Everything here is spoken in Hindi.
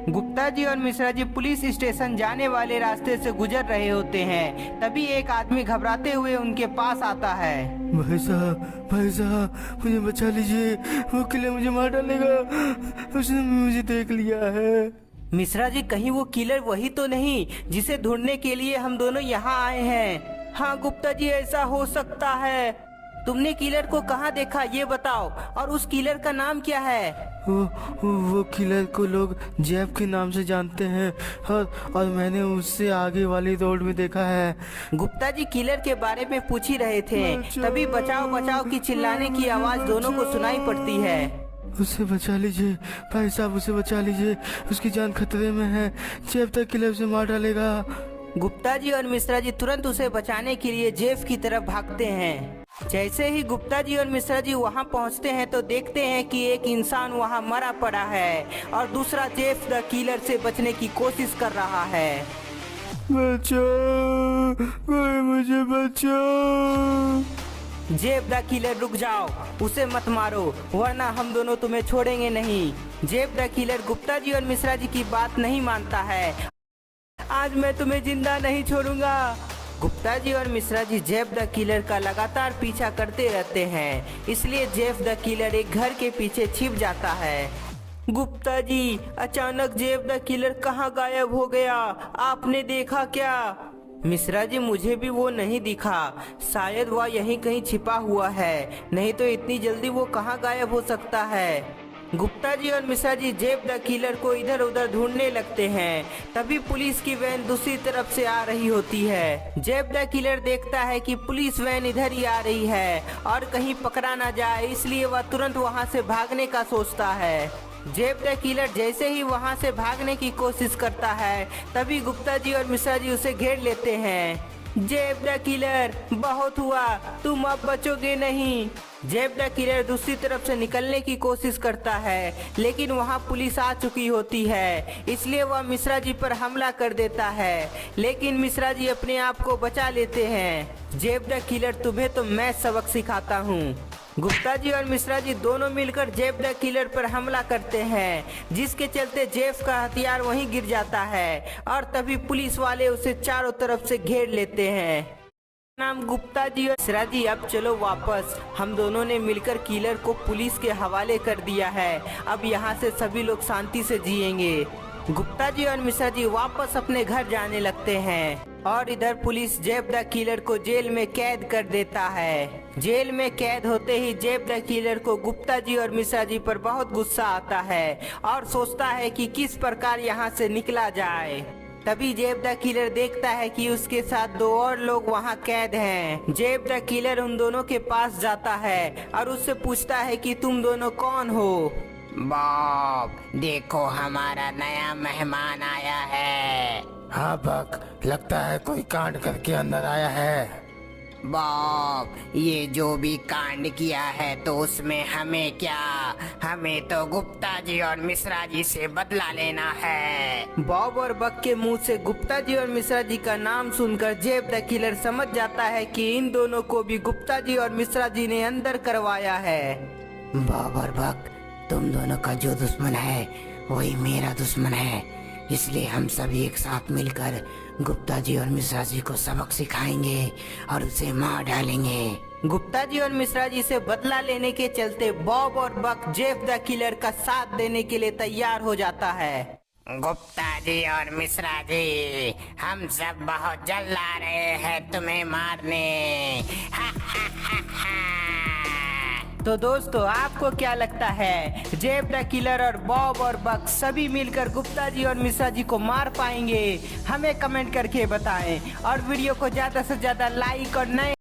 गुप्ता जी और मिश्रा जी पुलिस स्टेशन जाने वाले रास्ते से गुजर रहे होते हैं। तभी एक आदमी घबराते हुए उनके पास आता है। भाई साहब मुझे बचा लीजिए, वो किलर मुझे मार डालेगा, उसने मुझे देख लिया है। मिश्रा जी, कहीं वो किलर वही तो नहीं जिसे ढूंढने के लिए हम दोनों यहाँ आए हैं? हाँ गुप्ता जी, ऐसा हो सकता है। तुमने किलर को कहाँ देखा ये बताओ, और उस किलर का नाम क्या है? वो किलर को लोग जैब के नाम से जानते हैं, और मैंने उससे आगे वाली रोड में देखा है। गुप्ता जी किलर के बारे में पूछ ही रहे थे, तभी बचाओ बचाओ की चिल्लाने की आवाज दोनों को सुनाई पड़ती है। उसे बचा लीजिए भाई साहब, उसे बचा लीजिए, उसकी जान खतरे में है, जैब तक किलर से मार डालेगा। गुप्ता जी और मिश्रा जी तुरंत उसे बचाने के लिए जेफ की तरफ भागते हैं। जैसे ही गुप्ता जी और मिश्रा जी वहां पहुंचते हैं तो देखते हैं कि एक इंसान वहां मरा पड़ा है और दूसरा जेफ द किलर से बचने की कोशिश कर रहा है। बचाओ, कोई मुझे बचाओ। जेफ द किलर, रुक जाओ, उसे मत मारो वरना हम दोनों तुम्हें छोड़ेंगे नहीं। Jeff the killer Gupta ji और मिश्रा जी की बात नहीं मानता है। आज मैं तुम्हें जिंदा नहीं छोड़ूंगा। गुप्ता जी और Mishra ji Jeff the killer का लगातार पीछा करते रहते हैं, इसलिए जेफ द किलर एक घर के पीछे छिप जाता है। गुप्ता जी, अचानक जेफ द किलर कहाँ गायब हो गया, आपने देखा क्या? मिश्रा जी, मुझे भी वो नहीं दिखा, शायद वह यहीं कहीं छिपा हुआ है, नहीं तो इतनी जल्दी वो कहाँ गायब हो सकता है। गुप्ता जी और Mishra ji Jeff the killer को इधर उधर ढूंढने लगते हैं। तभी पुलिस की वैन दूसरी तरफ से आ रही होती है। जेफ द किलर देखता है कि पुलिस वैन इधर ही आ रही है और कहीं पकड़ा ना जाए, इसलिए वह तुरंत वहां से भागने का सोचता है। जेफ द किलर जैसे ही वहां से भागने की कोशिश करता है तभी गुप्ता जी और मिश्रा जी उसे घेर लेते हैं। जेफ द किलर, बहुत हुआ, तुम अब बचोगे नहीं। जेफ द किलर दूसरी तरफ से निकलने की कोशिश करता है, लेकिन वहां पुलिस आ चुकी होती है, इसलिए वह मिश्रा जी पर हमला कर देता है, लेकिन मिश्रा जी अपने आप को बचा लेते हैं। जेफ द किलर, तुम्हें तो मैं सबक सिखाता हूँ। गुप्ता जी और मिश्रा जी दोनों मिलकर जेफ द किलर पर हमला करते हैं, जिसके चलते जेफ का हथियार वहीं गिर जाता है और तभी पुलिस वाले उसे चारों तरफ से घेर लेते हैं। नाम गुप्ता जी और मिश्रा जी, अब चलो वापस, हम दोनों ने मिलकर किलर को पुलिस के हवाले कर दिया है, अब यहाँ से सभी लोग शांति से जिएंगे। गुप्ता जी और मिश्रा जी वापस अपने घर जाने लगते हैं और इधर पुलिस जेफ द किलर को जेल में कैद कर देता है। जेल में कैद होते ही जेफ द किलर को गुप्ता जी और मिश्रा जी पर बहुत गुस्सा आता है और सोचता है कि किस प्रकार यहाँ से निकला जाए। तभी जेफ द किलर देखता है कि उसके साथ दो और लोग वहाँ कैद हैं। जेफ द किलर उन दोनों के पास जाता है और उससे पूछता है कि तुम दोनों कौन हो? बॉब, देखो हमारा नया मेहमान आया है। हाँ बक, लगता है कोई कांड करके अंदर आया है। बॉब, ये जो भी कांड किया है तो उसमें हमें क्या, हमें तो गुप्ता जी और मिश्रा जी से बदला लेना है। बॉब और बक के मुंह से गुप्ता जी और मिश्रा जी का नाम सुनकर जेफ द किलर समझ जाता है कि इन दोनों को भी गुप्ता जी और मिश्रा जी ने अंदर करवाया है। बॉब और बक, तुम दोनों का जो दुश्मन है वही मेरा दुश्मन है, इसलिए हम सभी एक साथ मिलकर गुप्ता जी और मिश्रा जी को सबक सिखाएंगे और उसे मार डालेंगे। गुप्ता जी और मिश्रा जी से बदला लेने के चलते बॉब और बक जेफ द किलर का साथ देने के लिए तैयार हो जाता है। गुप्ता जी और मिश्रा जी, हम सब बहुत जल्द आ रहे हैं तुम्हें मारने। हा हा हा हा। तो दोस्तों, आपको क्या लगता है, जेफ द किलर और बॉब और बक सभी मिलकर गुप्ता जी और मिश्रा जी को मार पाएंगे? हमें कमेंट करके बताएं और वीडियो को ज्यादा से ज्यादा लाइक और नए